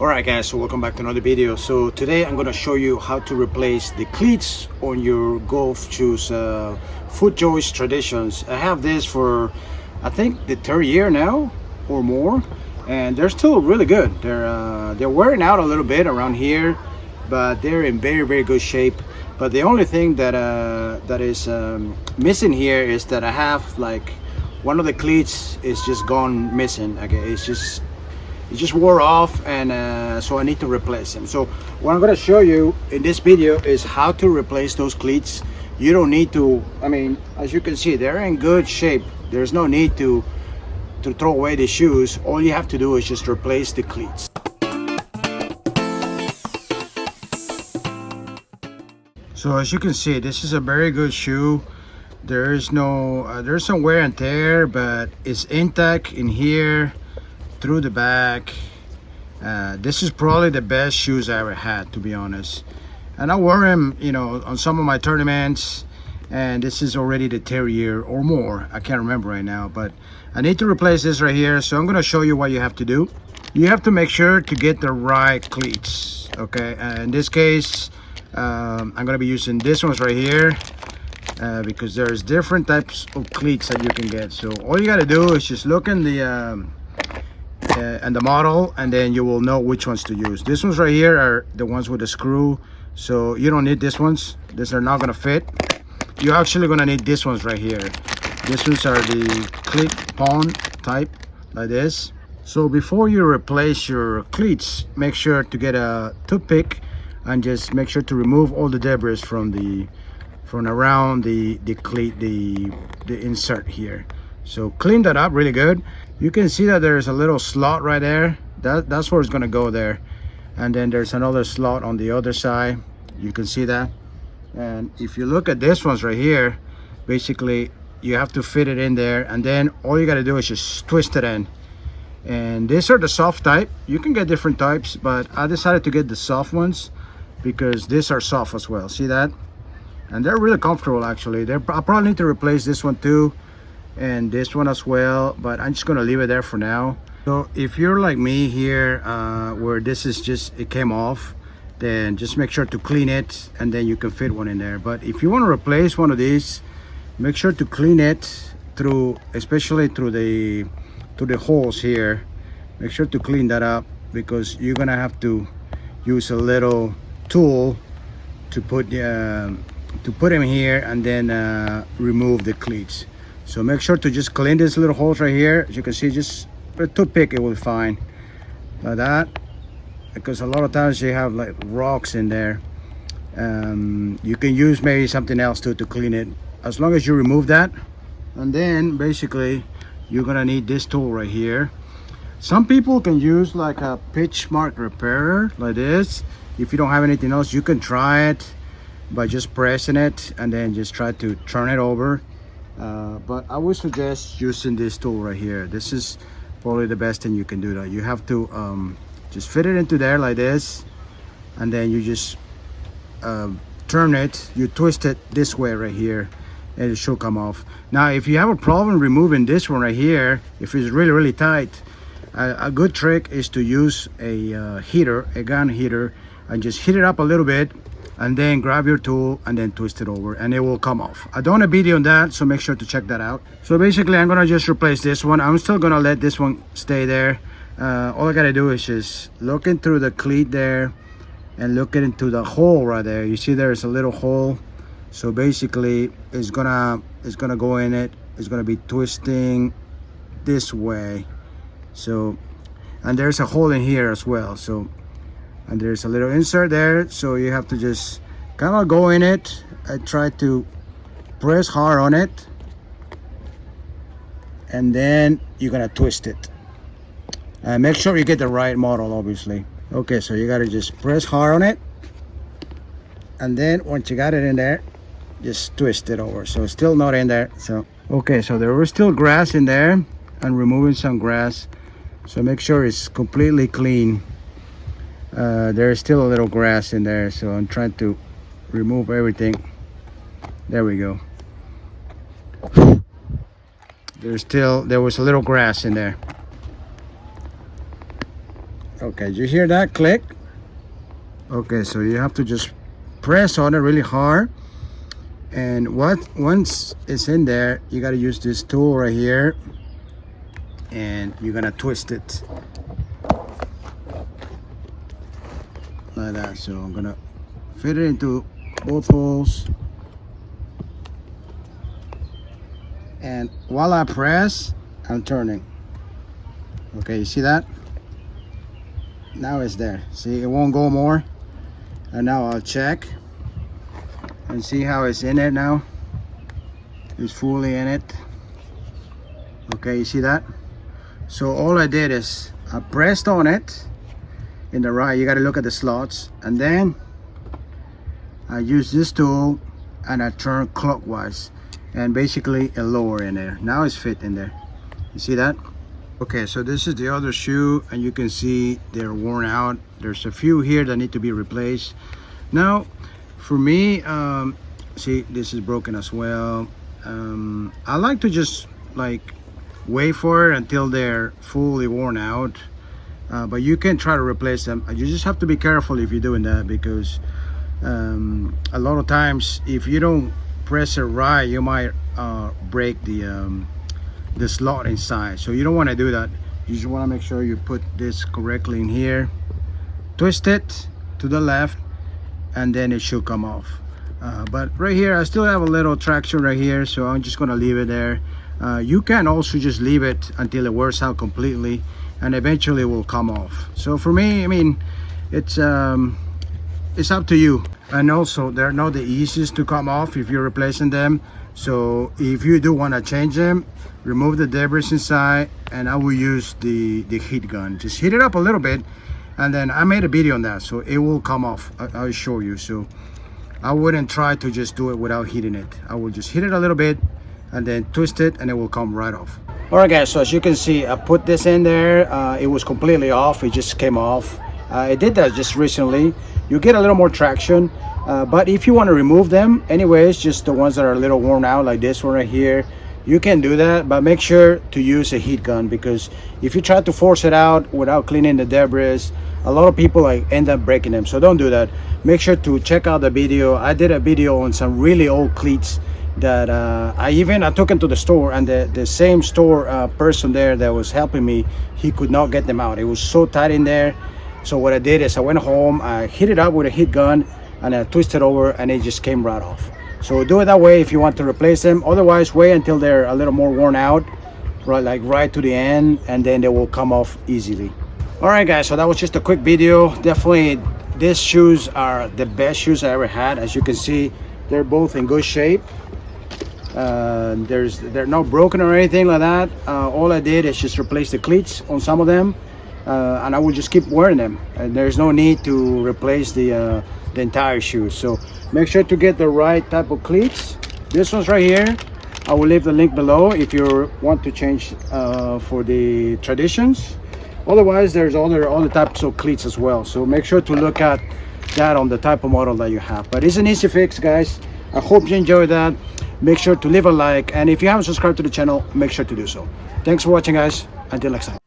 Alright guys, so welcome back to another video. So today I'm going to show you how to replace the cleats on your golf shoes, Footjoy Traditions. I have this for I think the third year now or more, and they're still really good. They're wearing out a little bit around here, but they're in very good shape. But the only thing that is missing here is that I have like one of the cleats is just gone missing. Okay, it just wore off, and so I need to replace them. So what I'm going to show you in this video is how to replace those cleats. You don't need to, I mean, as you can see, they're in good shape. There's no need to throw away the shoes. All you have to do is just replace the cleats. So as you can see, this is a very good shoe. There's some wear and tear, but it's intact in here through the back. This is probably the best shoes I ever had, to be honest. And I wore them, you know, on some of my tournaments, and this is already the third year or more. I can't remember right now, but I need to replace this right here. So I'm going to show you what you have to do. You have to make sure to get the right cleats. Okay, in this case, I'm going to be using this ones right here, because there's different types of cleats that you can get. So all you got to do is just look in the and the model, and then you will know which ones to use. These ones right here are the ones with the screw, so you don't need these ones. These are not going to fit. You're actually going to need these ones right here. These ones are the cleat pawn type, like this. So before you replace your cleats, make sure to get a toothpick and just make sure to remove all the debris from around the cleat, the insert here. So clean that up really good. You can see that there's a little slot right there. That's where it's going to go there. And then there's another slot on the other side. You can see that. And if you look at this ones right here, basically you have to fit it in there, and then all you got to do is just twist it in. And these are the soft type. You can get different types, but I decided to get the soft ones because these are soft as well. See that? And they're really comfortable actually. I probably need to replace this one too, and this one as well, but I'm just gonna leave it there for now. So if you're like me here, where this is just, it came off, then just make sure to clean it, and then you can fit one in there. But if you want to replace one of these, make sure to clean it through, especially through the holes here. Make sure to clean that up, because you're gonna have to use a little tool to put them here, and then remove the cleats. So make sure to just clean these little holes right here. As you can see, just a toothpick, it will be fine, like that, because a lot of times you have like rocks in there. You can use maybe something else to clean it, as long as you remove that. And then basically you're gonna need this tool right here. Some people can use like a pitch mark repairer like this. If you don't have anything else, you can try it by just pressing it and then just try to turn it over. But I would suggest using this tool right here. This is probably the best thing you can do. That you have to just fit it into there like this, and then you just turn it, you twist it this way right here, and it should come off. Now if you have a problem removing this one right here, if it's really tight, a good trick is to use a heater, a gun heater, and just heat it up a little bit, and then grab your tool and then twist it over, and it will come off. I done a video on that, so make sure to check that out. So basically I'm gonna just replace this one. I'm still gonna let this one stay there. All I gotta do is just look into the cleat there and look into the hole right there. You see there's a little hole. So basically it's gonna go in it. It's gonna be twisting this way. So, and there's a hole in here as well. So, and there's a little insert there, so you have to just kind of go in it and try to press hard on it, and then you're gonna twist it. And make sure you get the right model, obviously. Okay, so you gotta just press hard on it, and then once you got it in there, just twist it over. So it's still not in there. So okay, so there was still grass in there. I'm removing some grass, so make sure it's completely clean. There's still a little grass in there, so I'm trying to remove everything. There we go. There was a little grass in there. Okay, you hear that click? Okay, so you have to just press on it really hard, and once it's in there, you got to use this tool right here, and you're gonna twist it like that. So I'm gonna fit it into both holes, and while I press, I'm turning. Okay, you see that? Now it's there. See, it won't go more. And now I'll check and see how it's in it now. It's fully in it. Okay, you see that? So all I did is I pressed on it in the right. You got to look at the slots, and then I use this tool and I turn clockwise, and basically a lower in there. Now it's fit in there. You see that? Okay, so this is the other shoe, and you can see they're worn out. There's a few here that need to be replaced. Now, for me, see, this is broken as well. I like to just like wait for it until they're fully worn out. But you can try to replace them. You just have to be careful if you're doing that, because a lot of times if you don't press it right, you might break the slot inside. So you don't want to do that. You just want to make sure you put this correctly in here, twist it to the left, and then it should come off. But right here I still have a little traction right here, so I'm just going to leave it there. You can also just leave it until it wears out completely, and eventually it will come off. So for me, I mean, it's up to you. And also, they're not the easiest to come off if you're replacing them. So if you do want to change them, remove the debris inside, and I will use the heat gun. Just heat it up a little bit, and then I made a video on that, so it will come off. I'll show you. So I wouldn't try to just do it without heating it. I will just heat it a little bit and then twist it, and it will come right off. All right guys, so as you can see, I put this in there. It was completely off. It just came off. I did that just recently. You get a little more traction, but if you want to remove them anyways, just the ones that are a little worn out, like this one right here, you can do that, but make sure to use a heat gun, because if you try to force it out without cleaning the debris, a lot of people like end up breaking them. So don't do that. Make sure to check out the video. I did a video on some really old cleats that I took them to the store, and the same store person there that was helping me, he could not get them out. It was so tight in there. So what I did is I went home, I heat it up with a heat gun, and I twisted over, and it just came right off. So do it that way if you want to replace them. Otherwise, wait until they're a little more worn out, right to the end, and then they will come off easily. All right guys, so that was just a quick video. Definitely these shoes are the best shoes I ever had. As you can see, they're both in good shape. They're not broken or anything like that. All I did is just replace the cleats on some of them, and I will just keep wearing them, and there's no need to replace the entire shoe. So make sure to get the right type of cleats. This one's right here. I will leave the link below if you want to change for the Traditions. Otherwise, there's other types of cleats as well, so make sure to look at that on the type of model that you have. But it's an easy fix, guys. I hope you enjoyed that. Make sure to leave a like, and if you haven't subscribed to the channel, make sure to do so. Thanks for watching, guys. Until next time.